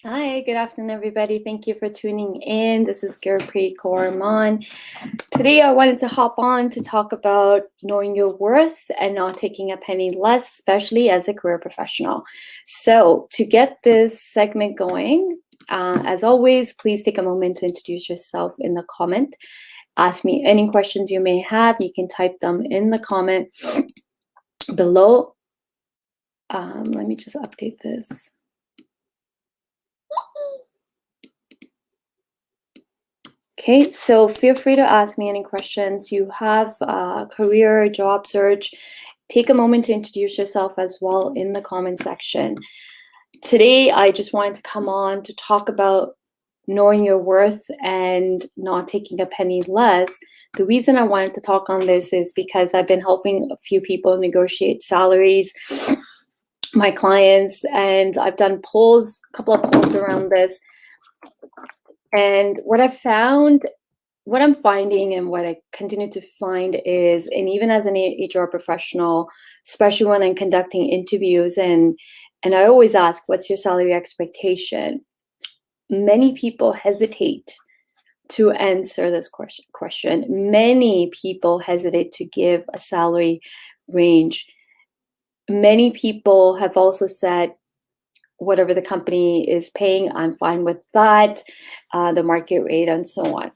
Hi, good afternoon, everybody. Thank you for tuning in. This is Gurpreet K. Today, I wanted to hop on to talk about knowing your worth and not taking a penny less, especially as a career professional. So, to get this segment going, as always, please take a moment to introduce yourself in the comment. Ask me any questions you may have. You can type them in the comment below. Let me just update this. Okay, so feel free to ask me any questions you have, career, job search. Take a moment to introduce yourself as well in the comment section. Today, I just wanted to come on to talk about knowing your worth and not taking a penny less. The reason I wanted to talk on this is because I've been helping a few people negotiate salaries, my clients, and I've done polls, a couple of polls around this. And what I'm finding and what I continue to find is, and even as an HR professional, especially when I'm conducting interviews, and I always ask, what's your salary expectation? Many people hesitate to answer this question. Many people hesitate to give a salary range. Many people have also said, whatever the company is paying, I'm fine with that, the market rate, and so on.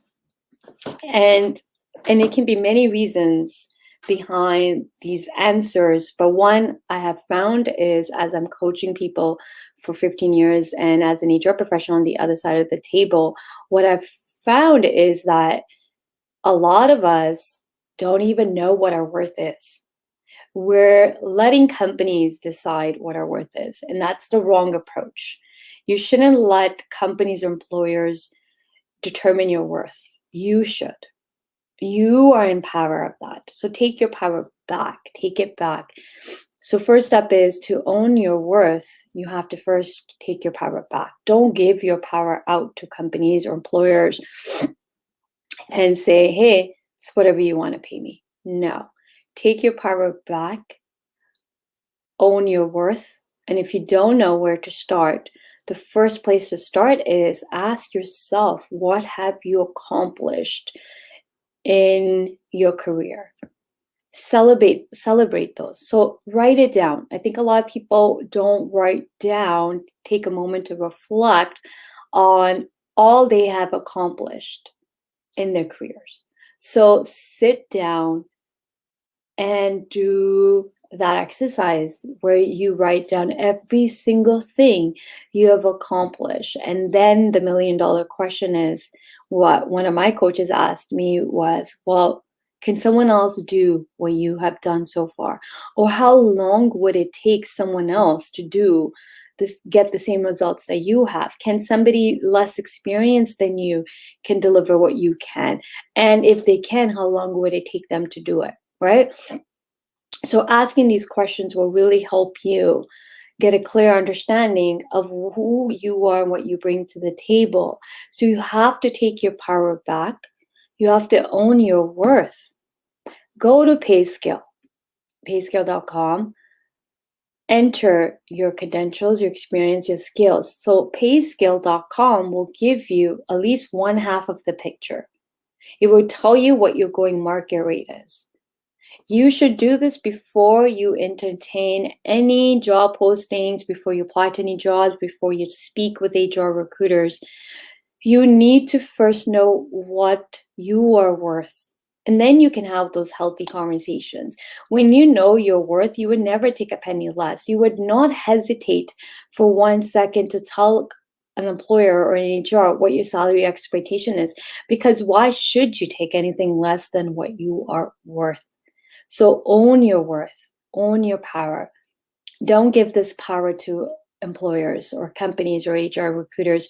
And it can be many reasons behind these answers, but one I have found is, as I'm coaching people for 15 years and as an HR professional on the other side of the table, what I've found is that a lot of us don't even know what our worth is. We're letting companies decide what our worth is, and that's the wrong approach. You shouldn't let companies or employers determine your worth. You should. You are in power of that. So take your power back. Take it back. So first step is to own your worth. You have to first take your power back. Don't give your power out to companies or employers and say, hey, it's whatever you want to pay me. No. Take your power back. Own your worth. And if you don't know where to start, the first place to start is ask yourself, what have you accomplished in your career? Celebrate those. So write it down. I think a lot of people don't write down, take a moment to reflect on all they have accomplished in their careers. So sit down and do that exercise where you write down every single thing you have accomplished. And then the $1 million question is, what one of my coaches asked me was, well, can someone else do what you have done so far? Or how long would it take someone else to do this, get the same results that you have? Can somebody less experienced than you can deliver what you can? And if they can, how long would it take them to do it, right? So asking these questions will really help you get a clear understanding of who you are and what you bring to the table. So you have to take your power back. You have to own your worth. Go to payscale.com. Enter your credentials, your experience, your skills. So payscale.com will give you at least one half of the picture. It will tell you what your going market rate is. You should do this before you entertain any job postings, before you apply to any jobs, before you speak with HR recruiters. You need to first know what you are worth, and then you can have those healthy conversations. When you know your worth, you would never take a penny less. You would not hesitate for 1 second to tell an employer or an HR what your salary expectation is, because why should you take anything less than what you are worth? So own your worth, own your power. Don't give this power to employers or companies or HR recruiters.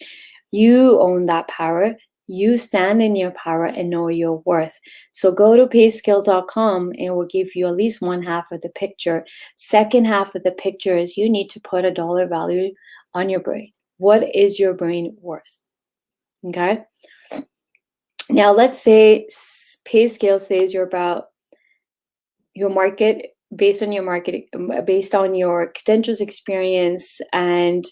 You own that power. You stand in your power and know your worth. So go to payscale.com and it will give you at least one half of the picture. Second half of the picture is you need to put a dollar value on your brain. What is your brain worth? Okay. Now let's say Payscale says you're about your market, based on your credentials, experience, and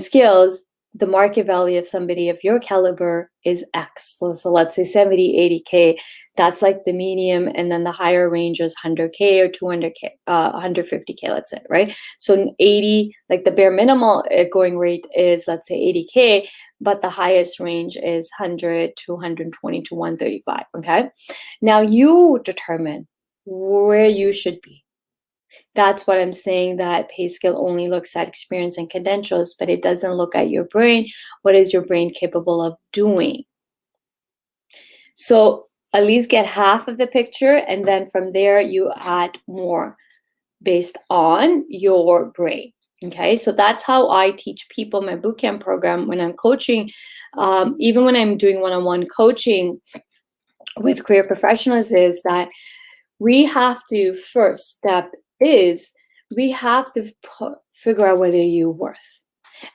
skills, the market value of somebody of your caliber is X. So let's say 70, 80K, that's like the medium. And then the higher range is 100K or 200K, 150K, let's say, right? So 80, like the bare minimal going rate is, let's say 80K, but the highest range is 100 to 120 to 135, okay? Now you determine where you should be. That's what I'm saying, that pay scale only looks at experience and credentials, but it doesn't look at your brain. What is your brain capable of doing? So at least get half of the picture, and then from there you add more based on your brain. Okay, so that's how I teach people my bootcamp program when I'm coaching, even when I'm doing one-on-one coaching with career professionals, is that we have to, first step is we have to figure out what are you worth.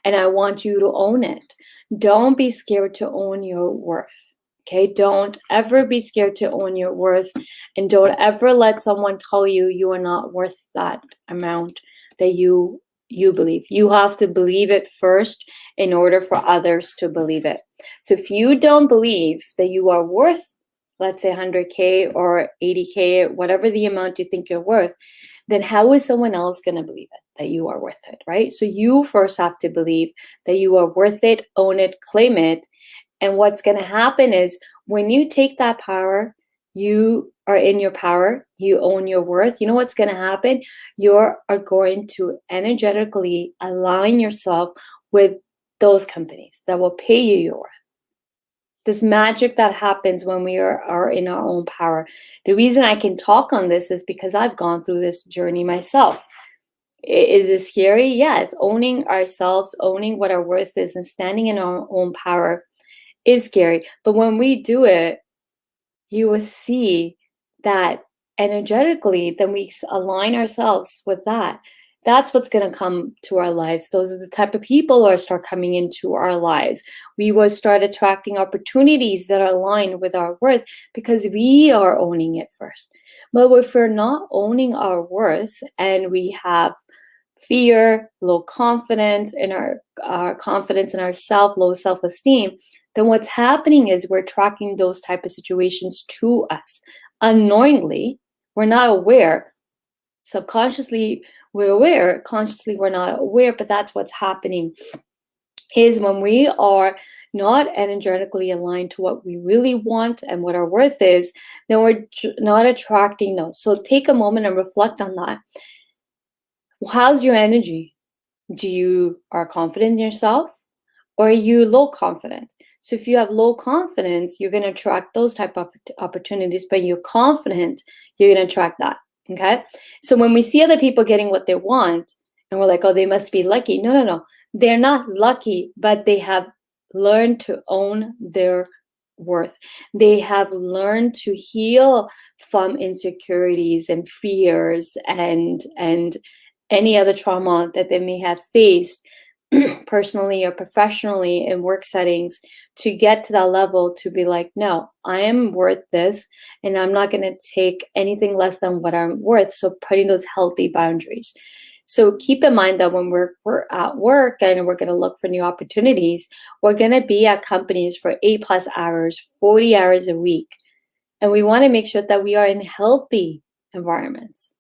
And I want you to own it. Don't be scared to own your worth. Okay, don't ever be scared to own your worth, and don't ever let someone tell you you are not worth that amount that you believe. You have to believe it first in order for others to believe it. So if you don't believe that you are worth, let's say 100K or 80K, whatever the amount you think you're worth, then how is someone else going to believe it, that you are worth it, right? So you first have to believe that you are worth it, own it, claim it. And what's going to happen is when you take that power, you are in your power, you own your worth. You know what's going to happen? You are going to energetically align yourself with those companies that will pay you your worth. This magic that happens when we are in our own power. The reason I can talk on this is because I've gone through this journey myself. Is it scary? Yes. Owning ourselves, owning what our worth is, and standing in our own power is scary. But when we do it, you will see that energetically, then we align ourselves with that. That's what's going to come to our lives. Those are the type of people who start coming into our lives. We will start attracting opportunities that are aligned with our worth because we are owning it first. But if we're not owning our worth and we have fear, low confidence in our confidence in ourselves, low self-esteem, then what's happening is we're attracting those type of situations to us unknowingly. We're not aware. Subconsciously we're aware, consciously we're not aware, but that's what's happening. Is when we are not energetically aligned to what we really want and what our worth is, then we're not attracting those. So take a moment and reflect on that. How's your energy? Do you are confident in yourself, or are you low confident? So if you have low confidence, you're going to attract those type of opportunities, but you're confident, you're going to attract that. Okay. So when we see other people getting what they want and we're like, oh, they must be lucky. No. They're not lucky, but they have learned to own their worth. They have learned to heal from insecurities and fears and any other trauma that they may have faced personally or professionally in work settings, to get to that level to be like, no, I am worth this, and I'm not going to take anything less than what I'm worth. So putting those healthy boundaries. So keep in mind that when we're at work and we're going to look for new opportunities, we're going to be at companies for 8+ hours, 40 hours a week. And we want to make sure that we are in healthy environments.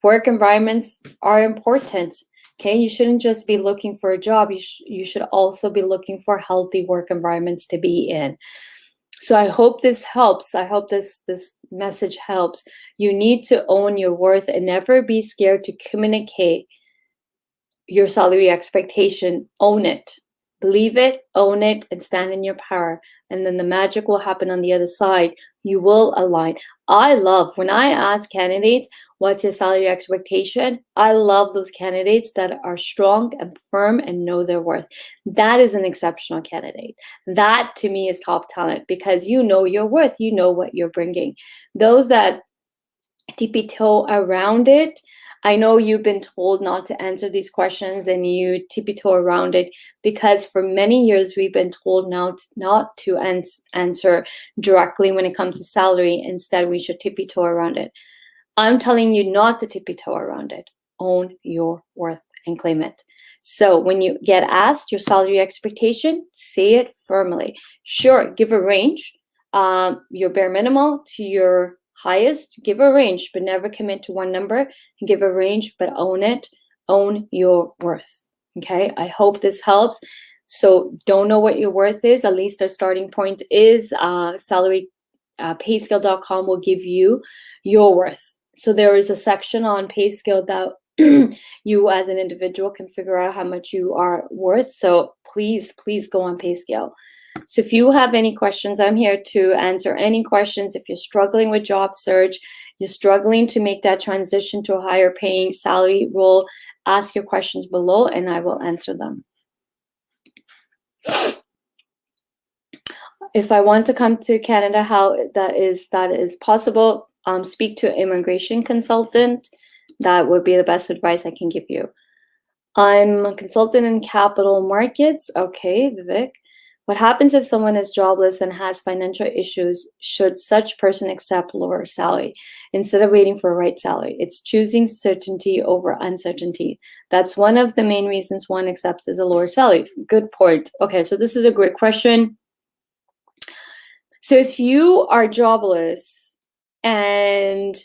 Work environments are important. Okay, you shouldn't just be looking for a job. You should also be looking for healthy work environments to be in. So I hope this helps. I hope this message helps. You need to own your worth and never be scared to communicate your salary expectation. Own it. Believe it, own it, and stand in your power. And then the magic will happen on the other side. You will align. I love when I ask candidates, what's your salary expectation? I love those candidates that are strong and firm and know their worth. That is an exceptional candidate. That to me is top talent, because you know your worth. You know what you're bringing. Those that tippy-toe around it, I know you've been told not to answer these questions and you tippy-toe around it because for many years we've been told not to answer directly when it comes to salary. Instead, we should tippy-toe around it. I'm telling you not to tippy-toe around it. Own your worth and claim it. So when you get asked your salary expectation, say it firmly. Sure, give a range, your bare minimal to your highest, give a range, but never commit to one number. Give a range, but own it. Own your worth. Okay, I hope this helps. So don't know what your worth is, at least the starting point is payscale.com will give you your worth. So there is a section on Payscale that you as an individual can figure out how much you are worth. So please go on Payscale. So if you have any questions, I'm here to answer any questions. If you're struggling with job search, you're struggling to make that transition to a higher paying salary role, ask your questions below and I will answer them. If I want to come to Canada, how that is possible, speak to an immigration consultant. That would be the best advice I can give you. I'm a consultant in capital markets. Okay, Vivek. What happens if someone is jobless and has financial issues? Should such person accept lower salary instead of waiting for a right salary? It's choosing certainty over uncertainty. That's one of the main reasons one accepts is a lower salary. Good point. Okay, so this is a great question. So if you are jobless and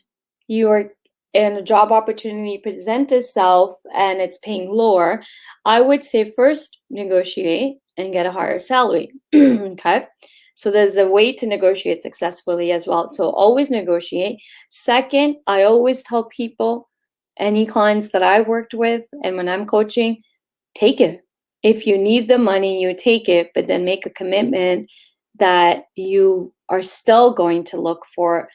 you're in a job opportunity present itself and it's paying lower, I would say first negotiate and get a higher salary. Okay, so there's a way to negotiate successfully as well. So always negotiate. Second, I always tell people, any clients that I worked with and when I'm coaching, take it. If you need the money, you take it, but then make a commitment that you are still going to look for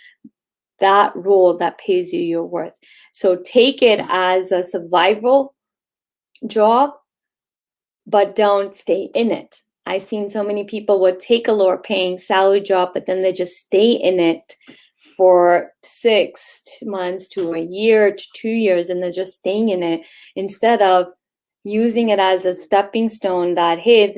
that role that pays you your worth. So take it as a survival job, but don't stay in it. I've seen so many people would take a lower paying salary job, but then they just stay in it for 6 months to a year to 2 years, and they're just staying in it instead of using it as a stepping stone that, hey,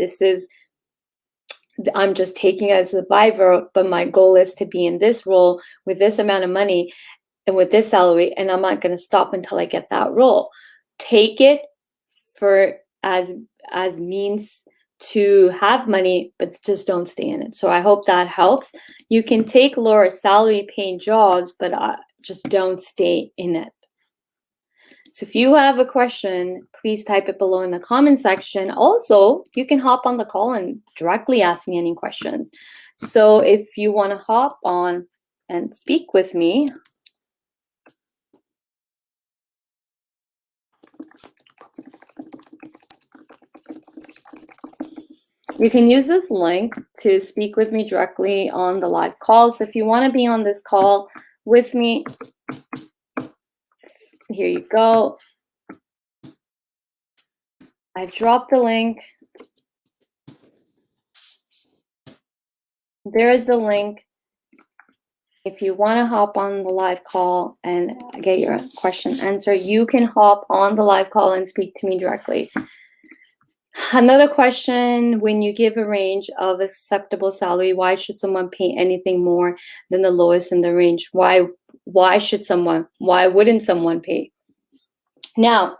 I'm just taking as a survivor, but my goal is to be in this role with this amount of money and with this salary, and I'm not going to stop until I get that role. Take it for as means to have money, but just don't stay in it. So I hope that helps. You can take lower salary paying jobs, but just don't stay in it. So if you have a question, please type it below in the comment section. Also, you can hop on the call and directly ask me any questions. So if you want to hop on and speak with me, you can use this link to speak with me directly on the live call. So if you want to be on this call with me, here you go. I've dropped the link. There is the link. If you want to hop on the live call and get your question answered, you can hop on the live call and speak to me directly. Another question, when you give a range of acceptable salary, why should someone pay anything more than the lowest in the range? Why wouldn't someone pay? Now,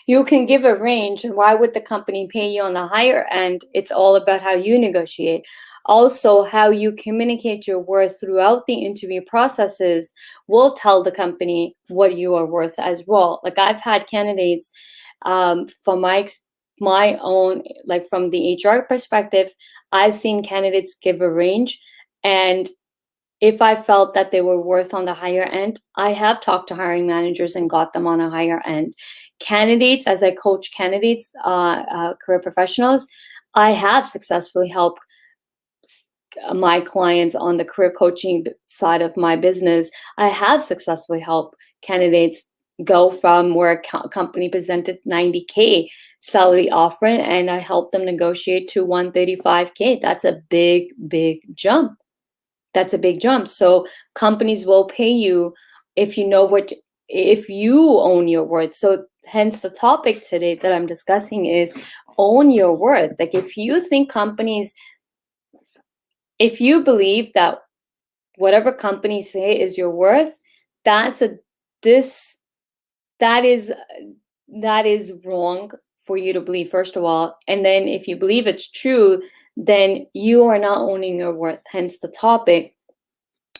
you can give a range, and why would the company pay you on the higher end? It's all about how you negotiate. Also, how you communicate your worth throughout the interview processes will tell the company what you are worth as well. Like I've had candidates from my own, like from the HR perspective, I've seen candidates give a range, and if I felt that they were worth on the higher end, I have talked to hiring managers and got them on a higher end. Candidates, as I coach candidates, career professionals, I have successfully helped my clients on the career coaching side of my business. I have successfully helped candidates go from where a company presented 90K salary offer, and I helped them negotiate to 135K. That's a big jump. That's a big jump. So companies will pay you if you own your worth. So hence the topic today that I'm discussing is own your worth. Like if you think if you believe that whatever companies say is your worth, that is wrong for you to believe, first of all. And then if you believe it's true, then you are not owning your worth. Hence the topic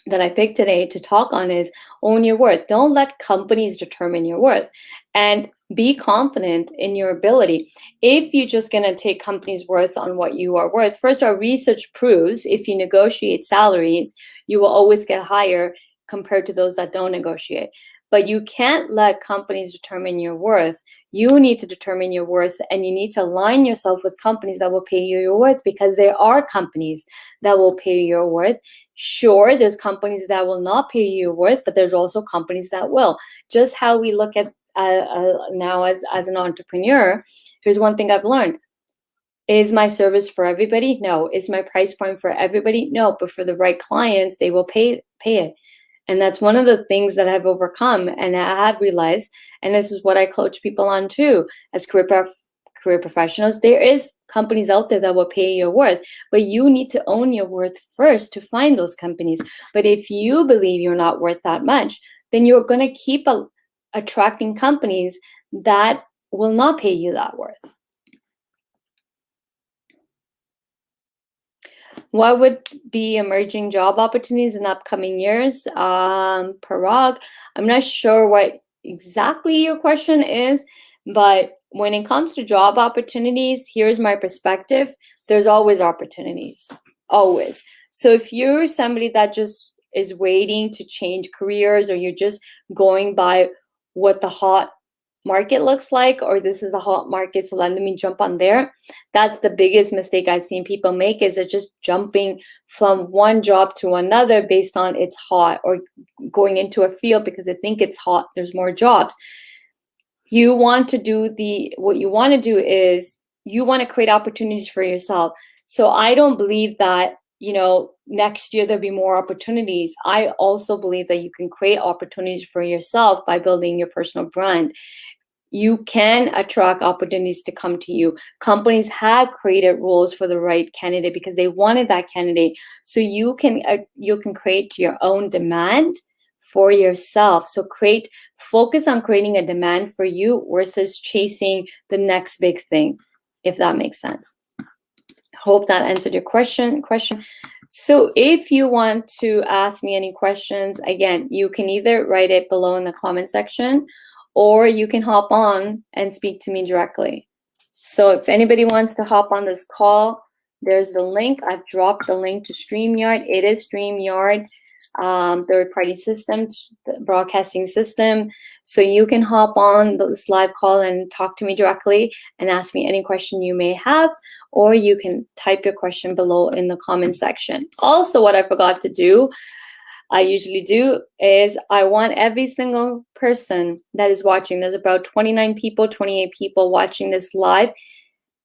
that I picked today to talk on is own your worth. Don't let companies determine your worth, and be confident in your ability. If you're just going to take companies' worth on what you are worth, first, our research proves if you negotiate salaries, you will always get higher compared to those that don't negotiate. But you can't let companies determine your worth. You need to determine your worth, and you need to align yourself with companies that will pay you your worth, because there are companies that will pay you your worth. Sure, there's companies that will not pay you your worth, but there's also companies that will. Just how we look at now as an entrepreneur, here's one thing I've learned. Is my service for everybody? No. Is my price point for everybody? No. But for the right clients, they will pay it. And that's one of the things that I've overcome and I have realized, and this is what I coach people on too, as career professionals. There is companies out there that will pay your worth, but you need to own your worth first to find those companies. But if you believe you're not worth that much, then you're going to keep attracting companies that will not pay you that worth. What would be emerging job opportunities in upcoming years? Parag, I'm not sure what exactly your question is, but when it comes to job opportunities, here's my perspective. There's always opportunities, always. So if you're somebody that just is waiting to change careers, or you're just going by what the hot market looks like, or this is a hot market, so let me jump on there. That's the biggest mistake I've seen people make, is they're just jumping from one job to another based on it's hot, or going into a field because they think it's hot, there's more jobs. You want to do what you want to do is you want to create opportunities for yourself. So I don't believe that next year there'll be more opportunities. I also believe that you can create opportunities for yourself by building your personal brand. You can attract opportunities to come to you. Companies have created roles for the right candidate because they wanted that candidate. So you can create your own demand for yourself. So focus on creating a demand for you versus chasing the next big thing, if that makes sense. Hope that answered your question. So if you want to ask me any questions, again, you can either write it below in the comment section, or you can hop on and speak to me directly. So if anybody wants to hop on this call, there's the link. I've dropped the link to StreamYard. It is StreamYard, third-party system, broadcasting system. So you can hop on this live call and talk to me directly and ask me any question you may have, or you can type your question below in the comment section. Also, what I forgot to do, I usually do, is I want every single person that is watching. There's about 28 people watching this live,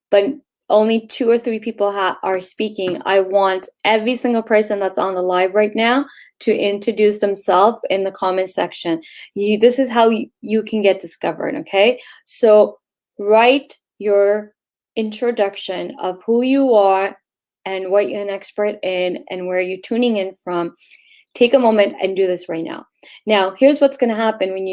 but only 2 or 3 people are speaking. I want every single person that's on the live right now to introduce themselves in the comment section. This is how you can get discovered, okay? So write your introduction of who you are and what you're an expert in and where you're tuning in from. Take a moment and do this right now. Now, here's what's going to happen when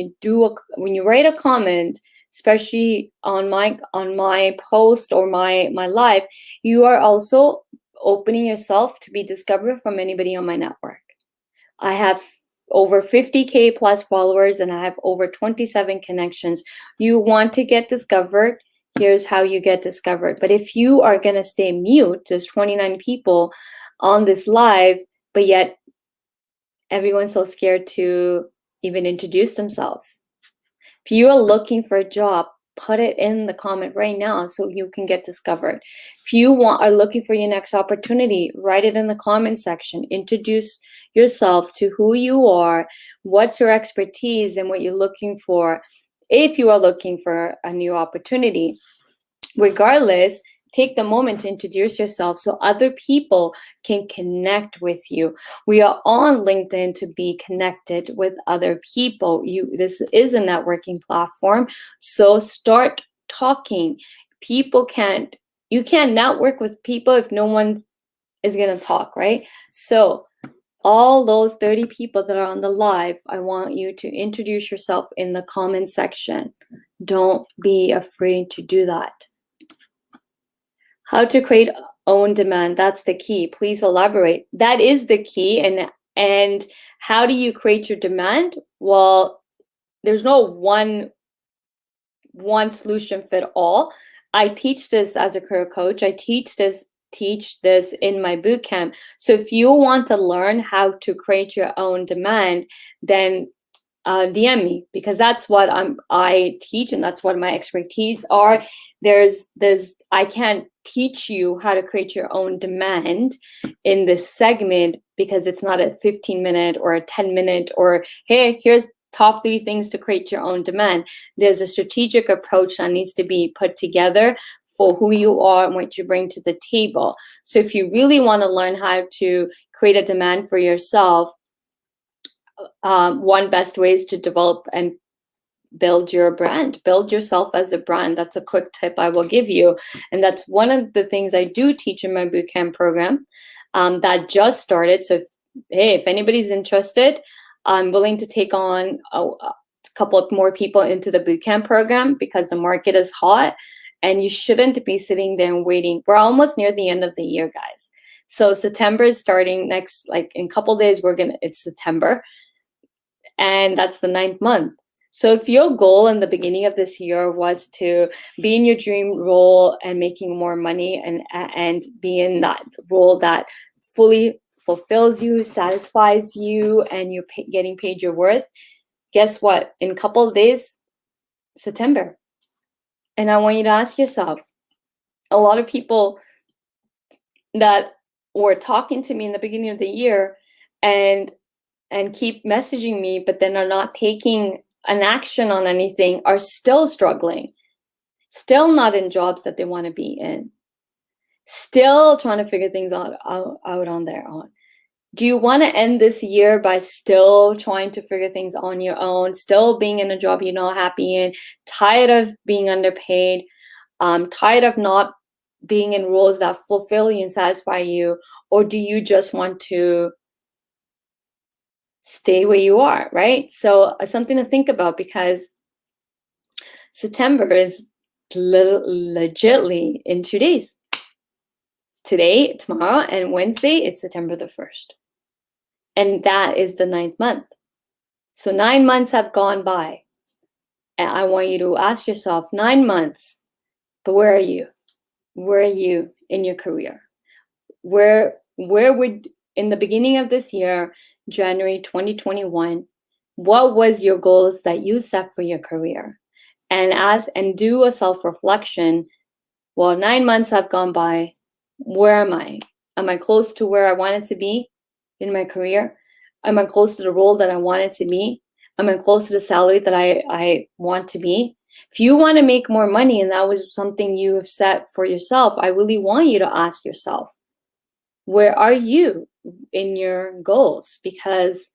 you write a comment, especially on my post or my live. You are also opening yourself to be discovered from anybody on my network. I have over 50K plus followers, and I have over 27 connections. You want to get discovered. Here's how you get discovered. But if you are going to stay mute, there's 29 people on this live, but yet everyone's so scared to even introduce themselves. If you are looking for a job, put it in the comment right now so you can get discovered. If you are looking for your next opportunity, write it in the comment section. Introduce yourself to who you are, what's your expertise, and what you're looking for. If you are looking for a new opportunity, regardless, take the moment to introduce yourself so other people can connect with you. We are on LinkedIn to be connected with other people. This is a networking platform, so start talking. You can't network with people if no one is going to talk, right? So all those 30 people that are on the live, I want you to introduce yourself in the comment section. Don't be afraid to do that. How to create own demand. That's the key. Please elaborate. That is the key. And how do you create your demand? Well, there's no one solution fit all. I teach this as a career coach. I teach this in my bootcamp. So if you want to learn how to create your own demand, then DM me, because that's what I teach, and that's what my expertise are. I can't teach you how to create your own demand in this segment, because it's not a 15-minute or a 10-minute or, hey, here's top 3 things to create your own demand. There's a strategic approach that needs to be put together for who you are and what you bring to the table. So if you really want to learn how to create a demand for yourself, one best way is to develop and build your brand, build yourself as a brand. That's a quick tip I will give you. And that's one of the things I do teach in my bootcamp program that just started. So if anybody's interested, I'm willing to take on a couple of more people into the bootcamp program, because the market is hot and you shouldn't be sitting there and waiting. We're almost near the end of the year, guys. So September is starting next, like in a couple of days, it's September. And that's the 9th month. So if your goal in the beginning of this year was to be in your dream role and making more money and be in that role that fully fulfills you, satisfies you, and you're getting paid your worth, guess what? In a couple of days, September. And I want you to ask yourself, a lot of people that were talking to me in the beginning of the year and keep messaging me, but then are not taking an action on anything, are still struggling, still not in jobs that they want to be in, still trying to figure things out on their own. Do you want to end this year by still trying to figure things on your own, still being in a job you're not happy in, tired of being underpaid, tired of not being in roles that fulfill you and satisfy you? Or do you just want to stay where you are, right? So something to think about, because September is legitly in 2 days. Today, tomorrow, and Wednesday, it's September the 1st. And that is the 9th month. So 9 months have gone by. And I want you to ask yourself, 9 months, but where are you? Where are you in your career? Where would, in the beginning of this year, January 2021, what was your goals that you set for your career? And do a self-reflection. Well, 9 months have gone by. Where am I? Am I close to where I wanted to be in my career? Am I close to the role that I wanted to be? Am I close to the salary that I want to be? If you want to make more money and that was something you have set for yourself, I really want you to ask yourself, where are you in your goals? Because,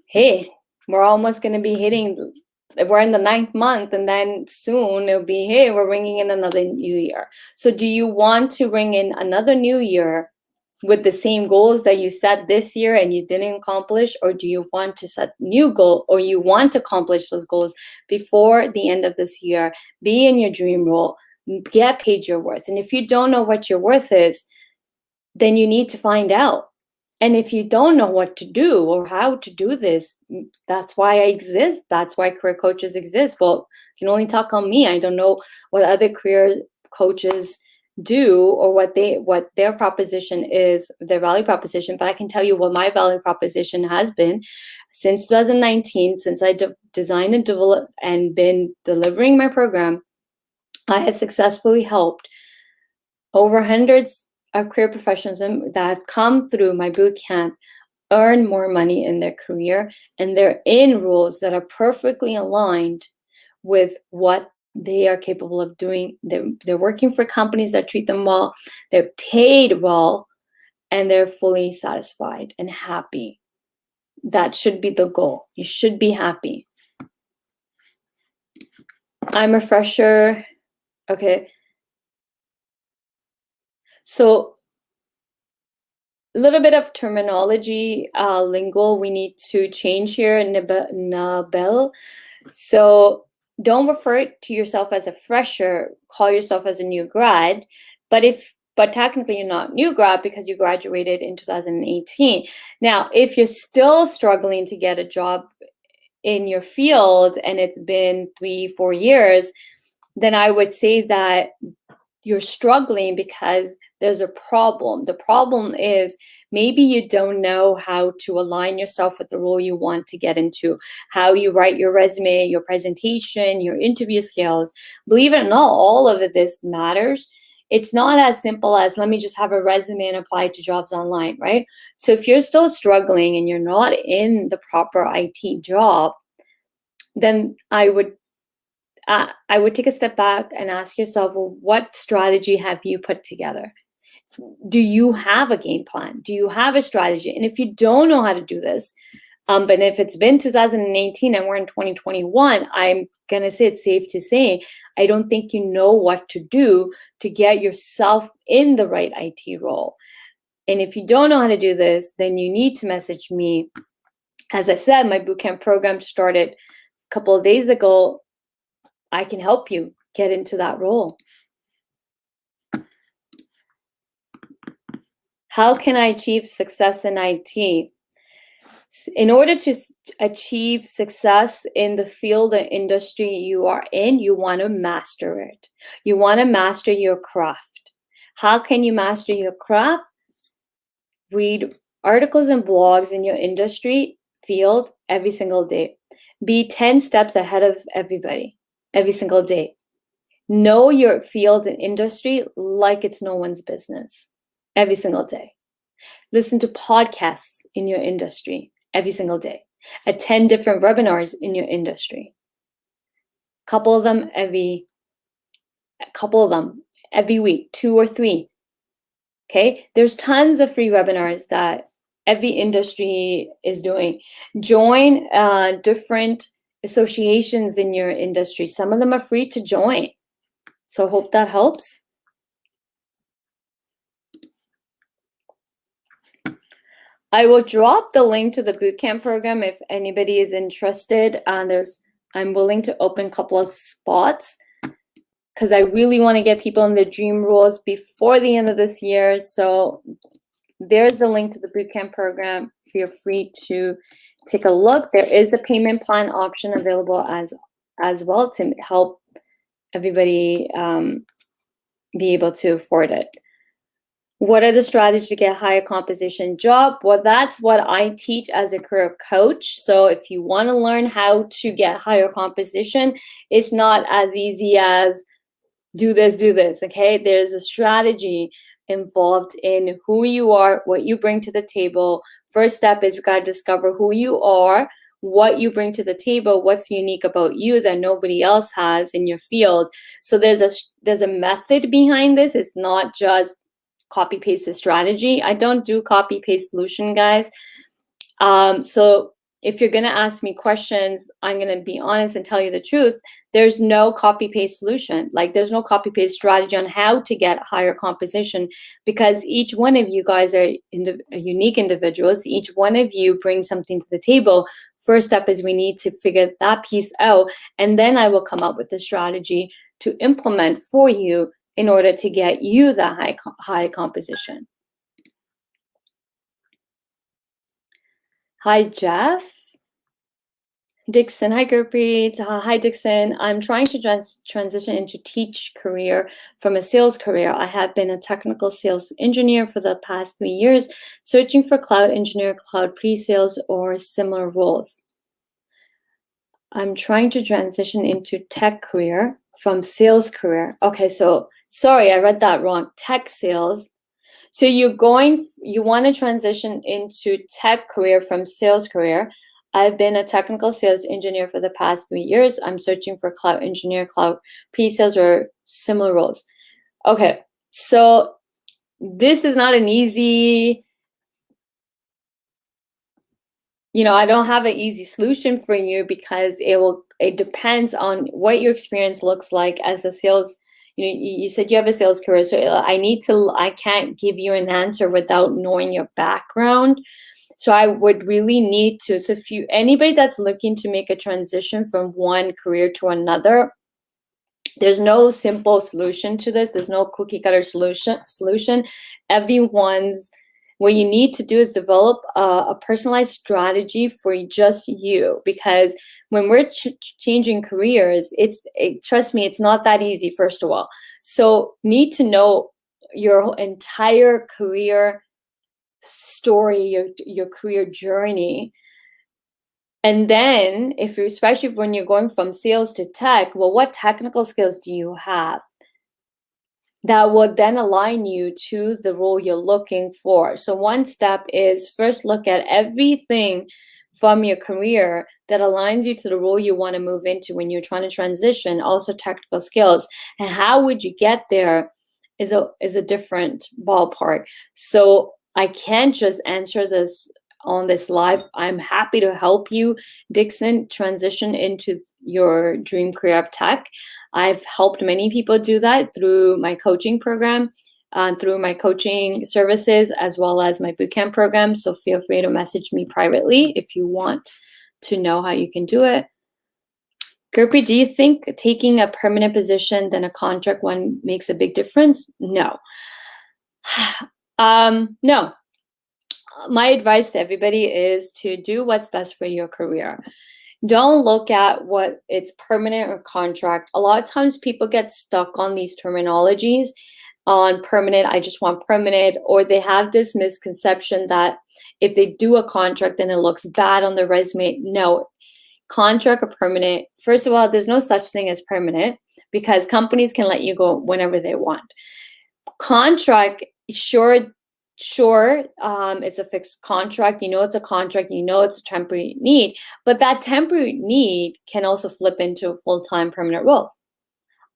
hey, we're almost going to be we're in the 9th month, and then soon it'll be, hey, we're ringing in another new year. So do you want to ring in another new year with the same goals that you set this year and you didn't accomplish? Or do you want to set new goal, or you want to accomplish those goals before the end of this year, be in your dream role, get paid your worth? And if you don't know what your worth is, then you need to find out. And if you don't know what to do or how to do this, that's why I exist. That's why career coaches exist. Well, you can only talk on me. I don't know what other career coaches do or what their proposition is, their value proposition. But I can tell you what my value proposition has been since 2019, since I designed and developed and been delivering my program. I have successfully helped over hundreds of career professionals that have come through my boot camp earn more money in their career, and they're in roles that are perfectly aligned with what they are capable of doing. They're working for companies that treat them well, they're paid well, and they're fully satisfied and happy. That should be the goal. You should be happy. I'm a fresher. Okay. So a little bit of terminology, lingo we need to change here, Nabel. So don't refer to yourself as a fresher, call yourself as a new grad. But technically you're not new grad because you graduated in 2018. Now, if you're still struggling to get a job in your field and it's been 3-4 years, then I would say that you're struggling because there's a problem. The problem is maybe you don't know how to align yourself with the role you want to get into, how you write your resume, your presentation, your interview skills. Believe it or not, all of this matters. It's not as simple as let me just have a resume and apply to jobs online, right? So if you're still struggling and you're not in the proper IT job, then I would take a step back and ask yourself, well, what strategy have you put together? Do you have a game plan? Do you have a strategy? And if you don't know how to do this, but if it's been 2018 and we're in 2021, I'm going to say it's safe to say, I don't think you know what to do to get yourself in the right IT role. And if you don't know how to do this, then you need to message me. As I said, my bootcamp program started a couple of days ago. I can help you get into that role. How can I achieve success in IT? In order to achieve success in the field or industry you are in, you want to master it. You want to master your craft. How can you master your craft? Read articles and blogs in your industry field every single day. Be 10 steps ahead of everybody every single day. Know your field and industry like it's no one's business every single day. Listen to podcasts in your industry every single day. Attend different webinars in your industry. Couple of them every week, 2 or 3. Okay? There's tons of free webinars that every industry is doing. Join different associations in your industry. Some of them are free to join. So hope that helps. I will drop the link to the bootcamp program if anybody is interested. I'm willing to open a couple of spots because I really want to get people in their dream roles before the end of this year. So there's the link to the bootcamp program. Feel free to take a look. There is a payment plan option available as well to help everybody be able to afford it. What are the strategies to get higher composition job? Well, that's what I teach as a career coach. So if you want to learn how to get higher composition, it's not as easy as do this, okay? There's a strategy involved in who you are, what you bring to the table. First step is we got to discover who you are, what you bring to the table, what's unique about you that nobody else has in your field. So there's a method behind this. It's not just copy paste the strategy. I don't do copy paste solution, guys. So if you're going to ask me questions, I'm going to be honest and tell you the truth. There's no copy paste solution. Like there's no copy paste strategy on how to get higher composition because each one of you guys are unique individuals. Each one of you brings something to the table. First step is we need to figure that piece out, and then I will come up with the strategy to implement for you in order to get you that high composition. Hi, Jeff. Dixon, hi, Gurpreet. Hi, Dixon. I'm trying to transition into teach career from a sales career. I have been a technical sales engineer for the past 3 years, searching for cloud engineer, cloud pre-sales, or similar roles. I'm trying to transition into tech career from sales career. Okay, so sorry, I read that wrong. Tech sales. So you want to transition into tech career from sales career. I've been a technical sales engineer for the past 3 years. I'm searching for cloud engineer, cloud pre-sales, or similar roles. Okay, so this is not an easy, I don't have an easy solution for you because it depends on what your experience looks like as a sales. You said you have a sales career, so I can't give you an answer without knowing your background. So I would really need to, so if anybody that's looking to make a transition from one career to another, there's no simple solution to this. There's no cookie cutter solution. What you need to do is develop a personalized strategy for just you, because when we're changing careers, trust me, it's not that easy, first of all. So need to know your entire career story, your career journey. And then especially when you're going from sales to tech, well, what technical skills do you have that will then align you to the role you're looking for? So one step is first look at everything from your career that aligns you to the role you want to move into when you're trying to transition, also technical skills. And how would you get there is a different ballpark. So I can't just answer this on this live. I'm happy to help you, Dixon, transition into your dream career of tech. I've helped many people do that through my coaching program, through my coaching services, as well as my bootcamp program. So feel free to message me privately if you want to know how you can do it. Gurpreet, do you think taking a permanent position than a contract one makes a big difference? No. No. My advice to everybody is to do what's best for your career. Don't look at what it's permanent or contract. A lot of times people get stuck on these terminologies on permanent, I just want permanent, or they have this misconception that if they do a contract, then it looks bad on their resume. No, contract or permanent, first of all, there's no such thing as permanent because companies can let you go whenever they want. Contract, sure, it's a fixed contract. You know it's a contract. You know it's a temporary need. But that temporary need can also flip into full-time permanent roles.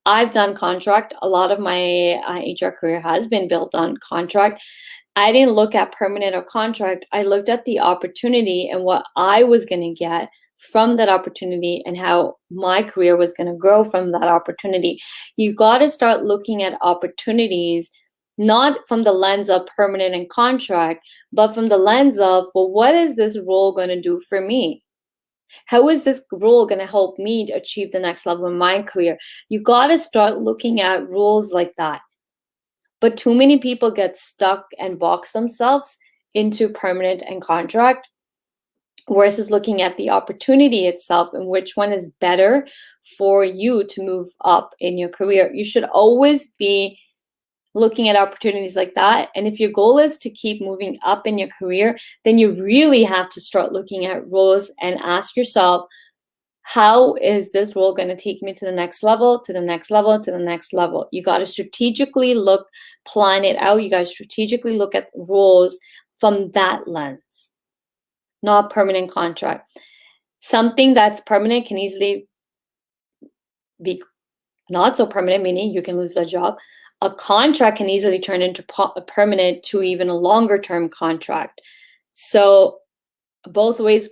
I've done contract. A lot of my HR career has been built on contract. I didn't look at permanent or contract. I looked at the opportunity and what I was going to get from that opportunity and how my career was going to grow from that opportunity. You got to start looking at opportunities not from the lens of permanent and contract, but from the lens of, well, what is this role going to do for me? How is this role going to help me to achieve the next level in my career? You got to start looking at roles like that. But too many people get stuck and box themselves into permanent and contract versus looking at the opportunity itself and which one is better for you to move up in your career. You should always be looking at opportunities like that. And if your goal is to keep moving up in your career, then you really have to start looking at roles and ask yourself, how is this role going to take me to the next level, to the next level, to the next level? You got to strategically plan it out. You got to strategically look at roles from that lens, not permanent contract. Something that's permanent can easily be not so permanent, meaning you can lose a job. A contract can easily turn into a permanent to even a longer term contract. So both ways,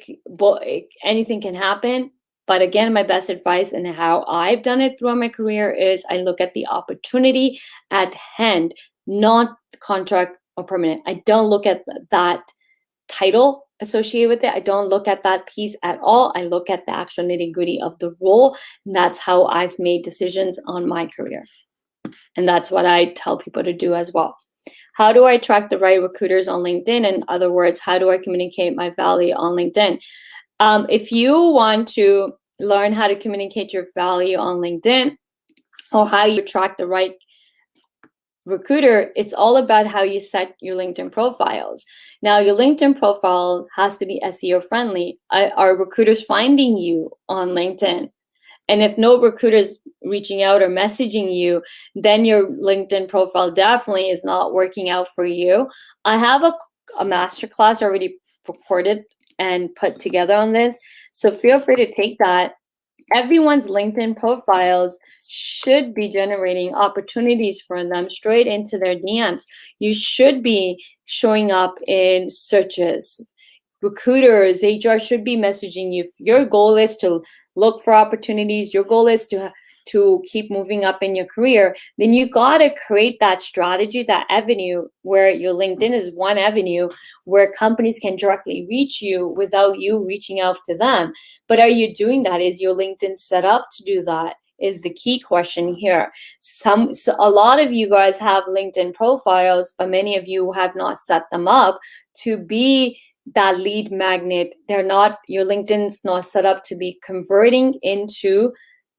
anything can happen. But again, my best advice and how I've done it throughout my career is I look at the opportunity at hand, not the contract or permanent. I don't look at that title associated with it. I don't look at that piece at all. I look at the actual nitty-gritty of the role. And that's how I've made decisions on my career. And that's what I tell people to do as well. How do I attract the right recruiters on LinkedIn? In other words, how do I communicate my value on LinkedIn? If you want to learn how to communicate your value on LinkedIn or how you attract the right recruiter, it's all about how you set your LinkedIn profiles. Now, your LinkedIn profile has to be SEO friendly. Are recruiters finding you on LinkedIn? And if no recruiters reaching out or messaging you, then your LinkedIn profile definitely is not working out for you. I have a masterclass already recorded and put together on this. So feel free to take that. Everyone's LinkedIn profiles should be generating opportunities for them straight into their DMs. You should be showing up in searches. Recruiters, HR should be messaging you. If your goal is to look for opportunities, your goal is to to keep moving up in your career, then you got to create that strategy, that avenue where your LinkedIn is one avenue where companies can directly reach you without you reaching out to them. But are you doing that? Is your LinkedIn set up to do that? Is the key question here. So a lot of you guys have LinkedIn profiles, but many of you have not set them up to be that lead magnet. They're not, your LinkedIn's not set up to be converting into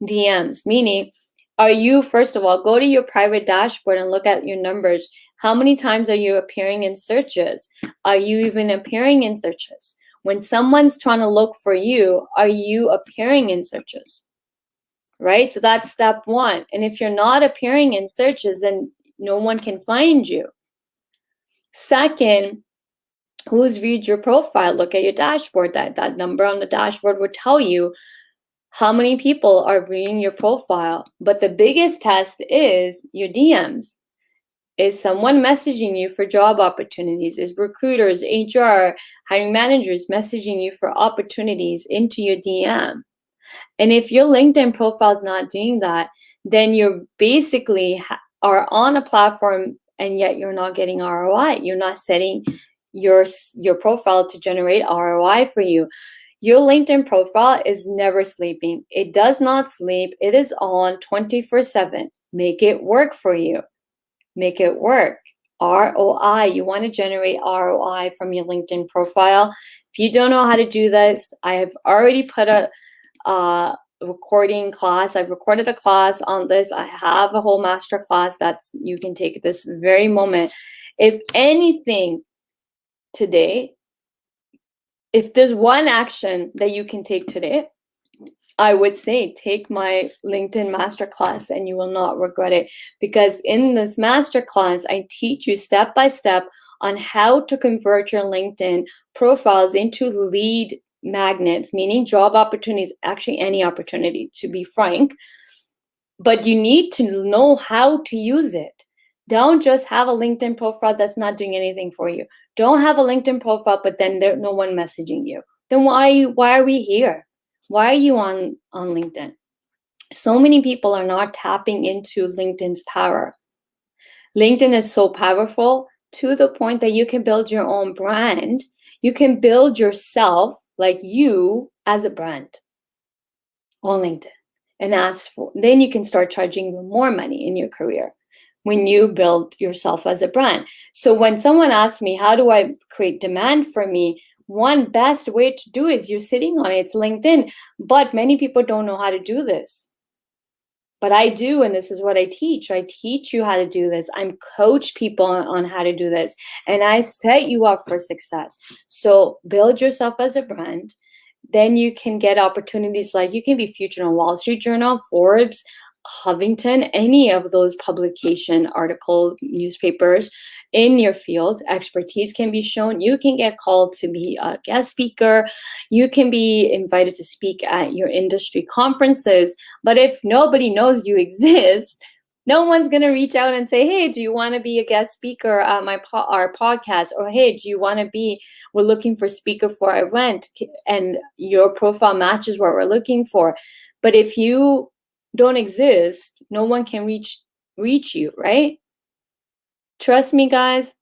DMs, meaning, are you, first of all, go to your private dashboard and look at your numbers. How many times are you appearing in searches? Are you even appearing in searches? When someone's trying to look for you, are you appearing in searches? Right? So that's step one. And if you're not appearing in searches, then no one can find you. Second, who's viewed your profile? Look at your dashboard. That number on the dashboard would tell you how many people are viewing your profile. But the biggest test is your DMs. Is someone messaging you for job opportunities? Is recruiters, HR, hiring managers messaging you for opportunities into your DM? And if your LinkedIn profile is not doing that, then you're basically are on a platform and yet you're not getting ROI. You're not setting your profile to generate ROI for you. Your LinkedIn profile is never sleeping. It does not sleep. It is on 24/7. Make it work for you. Make it work. ROI. You want to generate ROI from your LinkedIn profile. If you don't know how to do this, I have already put a recording class. I've recorded a class on this. I have a whole master class that's you can take this very moment. If anything today, if there's one action that you can take today, I would say take my LinkedIn masterclass and you will not regret it. Because in this masterclass, I teach you step by step on how to convert your LinkedIn profiles into lead magnets, meaning job opportunities, actually any opportunity, to be frank. But you need to know how to use it. Don't just have a LinkedIn profile that's not doing anything for you. Don't have a LinkedIn profile, but then there's no one messaging you. Then why are we here? Why are you on LinkedIn? So many people are not tapping into LinkedIn's power. LinkedIn is so powerful to the point that you can build your own brand. You can build yourself like you as a brand on LinkedIn and ask for, then you can start charging more money in your career when you build yourself as a brand. So when someone asks me, how do I create demand for me? One best way to do it is you're sitting on it. It's LinkedIn. But many people don't know how to do this. But I do, and this is what I teach. I teach you how to do this. I'm coach people on how to do this. And I set you up for success. So build yourself as a brand. Then you can get opportunities like you can be featured on Wall Street Journal, Forbes, Huffington, any of those publication articles, newspapers in your field. Expertise can be shown. You can get called to be a guest speaker. You can be invited to speak at your industry conferences. But if nobody knows you exist, no one's going to reach out and say, hey, do you want to be a guest speaker at our podcast? Or, hey, do you want to be, we're looking for speaker for our event, and your profile matches what we're looking for. But if you don't exist, no one can reach you, right? Trust me, guys,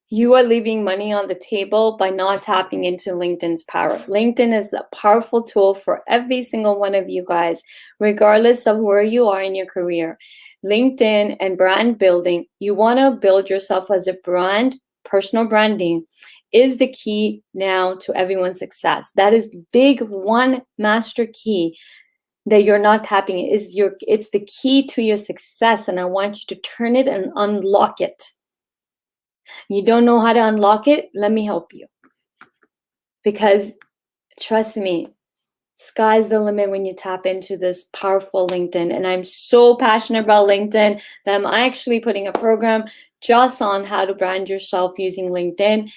you are leaving money on the table by not tapping into LinkedIn's power. LinkedIn is a powerful tool for every single one of you guys, regardless of where you are in your career. LinkedIn and brand building, you want to build yourself as a brand. Personal branding is the key now to everyone's success. That is the big one master key that you're not tapping. It's the key to your success, and I want you to turn it and unlock it. You don't know how to unlock it? Let me help you. Because trust me, sky's the limit when you tap into this powerful LinkedIn. And I'm so passionate about LinkedIn that I'm actually putting a program just on how to brand yourself using LinkedIn.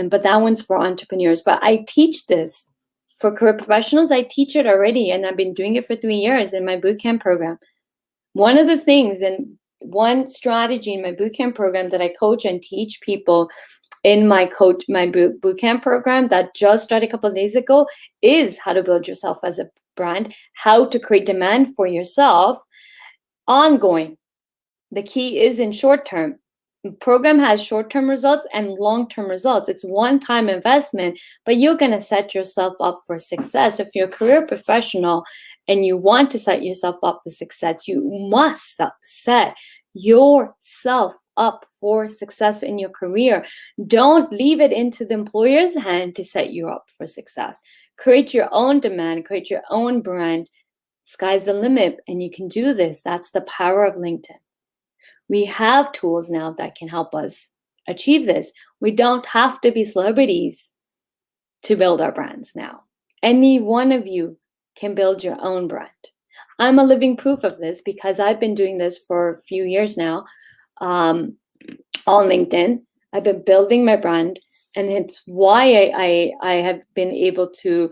But that one's for entrepreneurs. But I teach this for career professionals. I teach it already, and I've been doing it for 3 years in my bootcamp program. One of the things and one strategy in my bootcamp program that I coach and teach people in my bootcamp program that just started a couple of days ago is how to build yourself as a brand, how to create demand for yourself, ongoing. The key is in short term. The program has short-term results and long-term results. It's one-time investment, but you're going to set yourself up for success. If you're a career professional and you want to set yourself up for success, you must set yourself up for success in your career. Don't leave it into the employer's hand to set you up for success. Create your own demand, create your own brand. Sky's the limit, and you can do this. That's the power of LinkedIn. We have tools now that can help us achieve this. We don't have to be celebrities to build our brands now. Any one of you can build your own brand. I'm a living proof of this because I've been doing this for a few years now on LinkedIn. I've been building my brand, and it's why I have been able to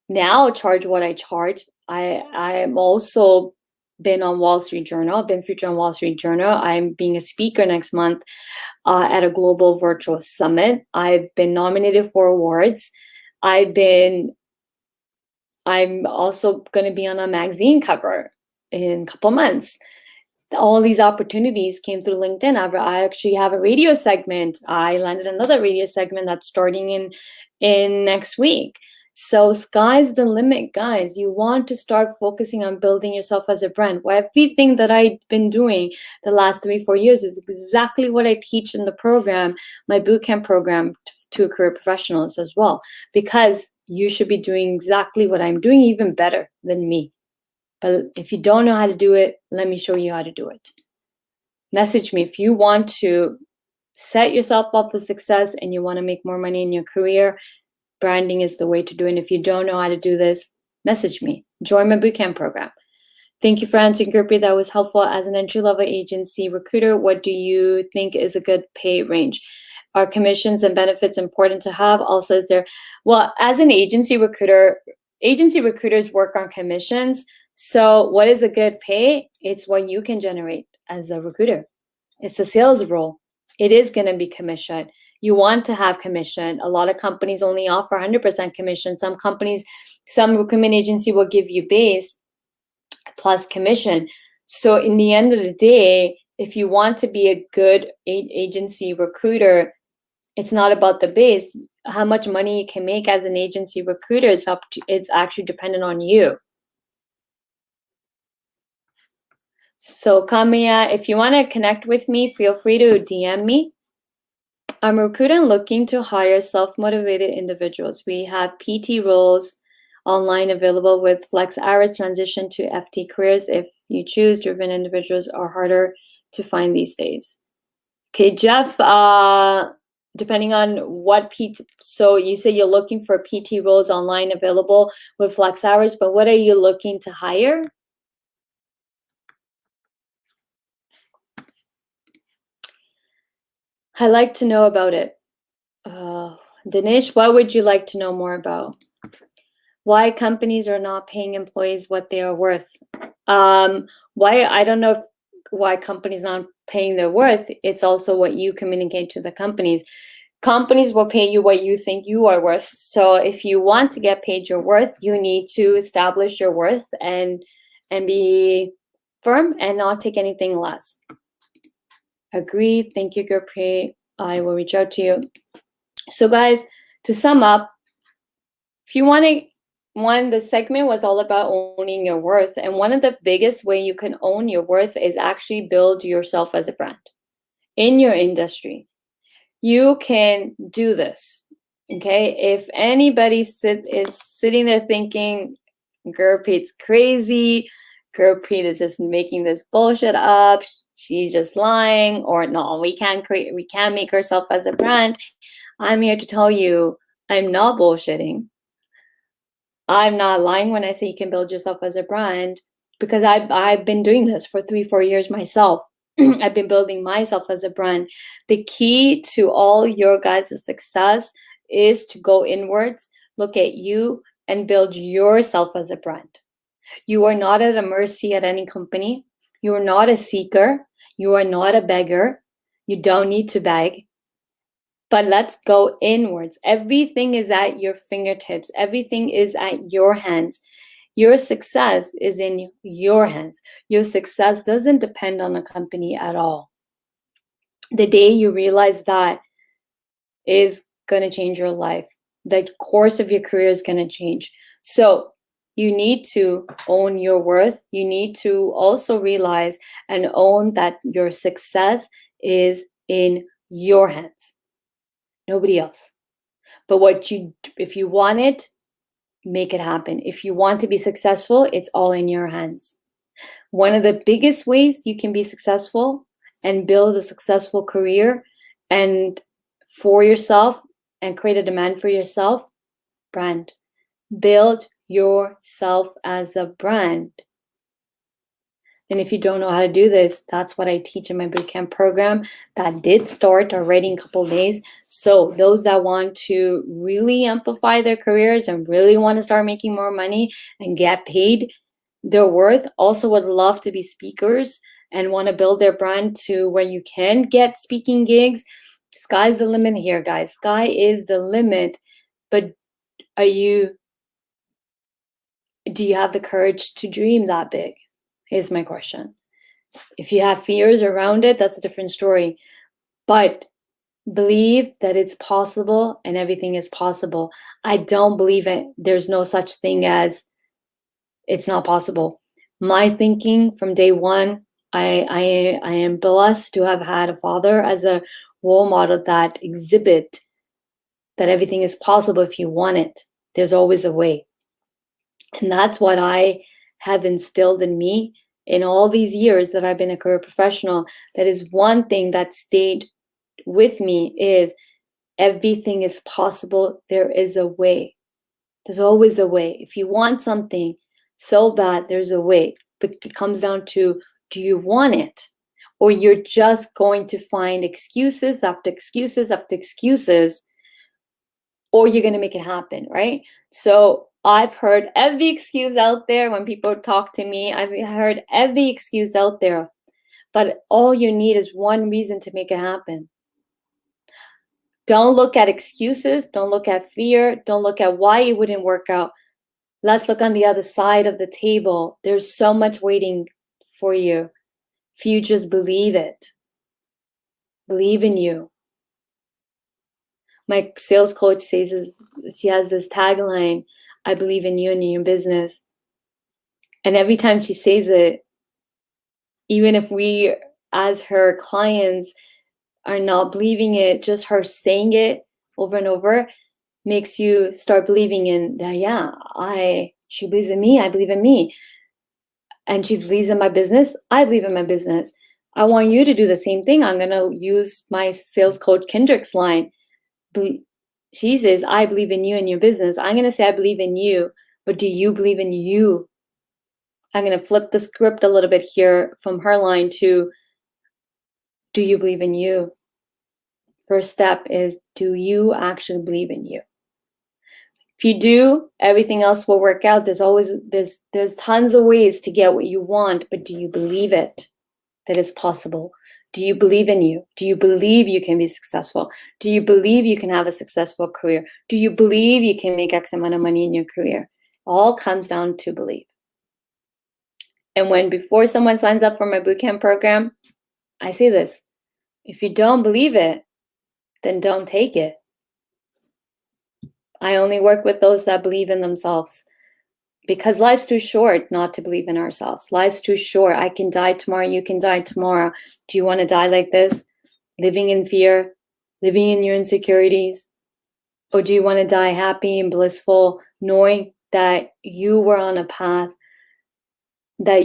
now charge what I charge. I am also been on Wall Street Journal, been featured on Wall Street Journal. I'm being a speaker next month at a global virtual summit. I've been nominated for awards. I'm also going to be on a magazine cover in a couple months. All these opportunities came through LinkedIn. I actually have a radio segment. I landed another radio segment that's starting in next week. So sky's the limit, guys. You want to start focusing on building yourself as a brand. Well, everything that I've been doing the last 3-4 years is exactly what I teach in the program, my bootcamp program to career professionals as well, because you should be doing exactly what I'm doing, even better than me. But if you don't know how to do it, let me show you how to do it. Message me if you want to set yourself up for success and you want to make more money in your career. Branding is the way to do it. And if you don't know how to do this, message me. Join my bootcamp program. Thank you for answering, Gurpreet. That was helpful. As an entry-level agency recruiter, what do you think is a good pay range? Are commissions and benefits important to have? Also, is there, well, as an agency recruiters work on commissions. So what is a good pay? It's what you can generate as a recruiter. It's a sales role. It is going to be commission. You want to have commission. A lot of companies only offer 100% commission. Some recruitment agency will give you base plus commission. So in the end of the day, if you want to be a good agency recruiter, it's not about the base. How much money you can make as an agency recruiter it's actually dependent on you. So Kamiya, if you want to connect with me, feel free to DM me. I'm a recruiter looking to hire self-motivated individuals. We have PT roles online available with flex hours, transition to FT careers. If you choose, driven individuals are harder to find these days. Okay, Jeff, depending on what PT, so you say you're looking for PT roles online available with flex hours, but what are you looking to hire? I'd like to know about it. Dinesh, what would you like to know more about? Why companies are not paying employees what they are worth? I don't know why companies not paying their worth. It's also what you communicate to the companies. Companies will pay you what you think you are worth. So if you want to get paid your worth, you need to establish your worth and be firm and not take anything less. Agree. Thank you, Gurpreet. I will reach out to you. So guys, to sum up, if you want to, the segment was all about owning your worth. And one of the biggest way you can own your worth is actually build yourself as a brand in your industry. You can do this. Okay. If anybody is sitting there thinking Gurpreet's crazy, Gurpreet is just making this bullshit up, she's just lying, or no, we can't make ourselves as a brand. I'm here to tell you, I'm not bullshitting. I'm not lying when I say you can build yourself as a brand, because I've been doing this for 3-4 years myself. I've been building myself as a brand. The key to all your guys' success is to go inwards, look at you, and build yourself as a brand. You are not at a mercy at any company. You are not a seeker. You are not a beggar. You don't need to beg. But let's go inwards. Everything is at your fingertips. Everything is at your hands. Your success is in your hands. Your success doesn't depend on a company at all. The day you realize that is going to change your life. The course of your career is going to change. So you need to own your worth. You need to also realize and own that your success is in your hands, nobody else. But if you want it, make it happen. If you want to be successful, it's all in your hands. One of the biggest ways you can be successful and build a successful career and for yourself and create a demand for yourself, brand. Build yourself as a brand. And if you don't know how to do this, that's what I teach in my bootcamp program that did start already in a couple of days. So those that want to really amplify their careers and really want to start making more money and get paid their worth, also would love to be speakers and want to build their brand to where you can get speaking gigs. Sky's the limit here, guys. Sky is the limit. But do you have the courage to dream that big? Is my question. If you have fears around it, that's a different story. But believe that it's possible and everything is possible. I don't believe it. There's no such thing as it's not possible. My thinking from day one, I am blessed to have had a father as a role model that exhibit that everything is possible if you want it. There's always a way. And that's what I have instilled in me in all these years that I've been a career professional. That is one thing that stayed with me is everything is possible. There is a way. There's always a way. If you want something so bad, there's a way. But it comes down to, do you want it? Or you're just going to find excuses after excuses after excuses, or you're going to make it happen, right? So I've heard every excuse out there when people talk to me. I've heard every excuse out there. But all you need is one reason to make it happen. Don't look at excuses. Don't look at fear. Don't look at why it wouldn't work out. Let's look on the other side of the table. There's so much waiting for you. If you just believe it. Believe in you. My sales coach says she has this tagline, I believe in you and in your business. And every time she says it, even if we as her clients are not believing it, just her saying it over and over makes you start believing in that, yeah, she believes in me, I believe in me. And she believes in my business, I believe in my business. I want you to do the same thing. I'm going to use my sales coach Kendrick's line. She says, I believe in you and your business. I'm going to say, I believe in you, but do you believe in you? I'm going to flip the script a little bit here from her line to, do you believe in you? First step is, do you actually believe in you? If you do, everything else will work out. There's tons of ways to get what you want, but do you believe it? That is possible. Do you believe in you? Do you believe you can be successful? Do you believe you can have a successful career? Do you believe you can make X amount of money in your career? All comes down to belief. And before someone signs up for my bootcamp program, I say this, if you don't believe it, then don't take it. I only work with those that believe in themselves, because life's too short not to believe in ourselves. Life's too short. I can die tomorrow. You can die tomorrow. Do you want to die like this? Living in fear, living in your insecurities? Or do you want to die happy and blissful, knowing that you were on a path, that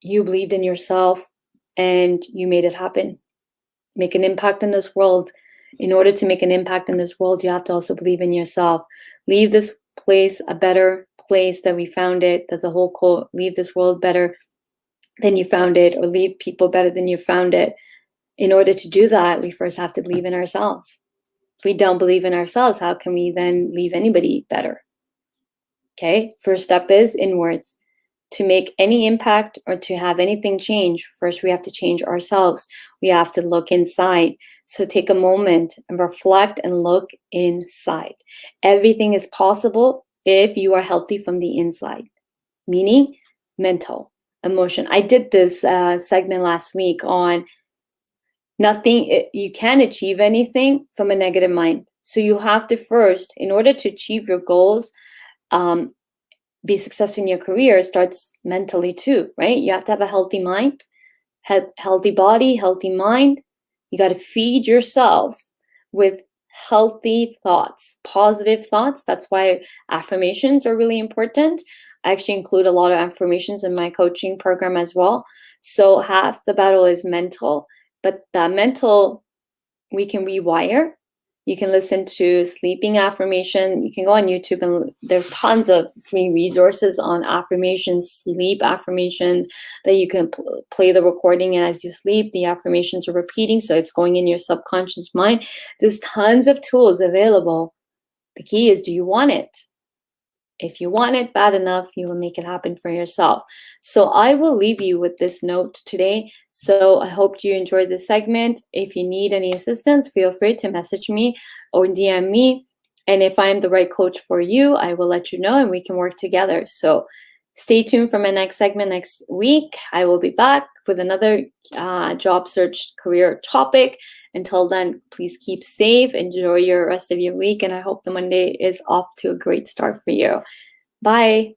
you believed in yourself and you made it happen? Make an impact in this world. In order to make an impact in this world, you have to also believe in yourself. Leave this place a better place than we found it. That's the whole quote. Leave this world better than you found it, or leave people better than you found it. In order to do that, we first have to believe in ourselves. If we don't believe in ourselves, how can we then leave anybody better? Okay, first step is inwards. To make any impact or to have anything change, first we have to change ourselves. We have to look inside. So take a moment and reflect and look inside. Everything is possible if you are healthy from the inside. meaning mental, emotion. I did this segment last week on you can't achieve anything from a negative mind. So you have to first, in order to achieve your goals, be successful in your career, starts mentally too, right? You have to have a healthy mind, healthy body, healthy mind. You got to feed yourselves with healthy thoughts, positive thoughts. That's why affirmations are really important. I actually include a lot of affirmations in my coaching program as well. So half the battle is mental, but that mental we can rewire. You can listen to sleeping affirmation. You can go on YouTube and there's tons of free resources on affirmations, sleep affirmations that you can play the recording, and as you sleep, the affirmations are repeating, so it's going in your subconscious mind. There's tons of tools available. The key is, do you want it? If you want it bad enough, you will make it happen for yourself. So I will leave you with this note today. So I hope you enjoyed this segment. If you need any assistance, feel free to message me or DM me. And if I'm the right coach for you, I will let you know and we can work together. So stay tuned for my next segment next week. I will be back with another job search career topic. Until then, please keep safe, enjoy your rest of your week, and I hope the Monday is off to a great start for you. Bye.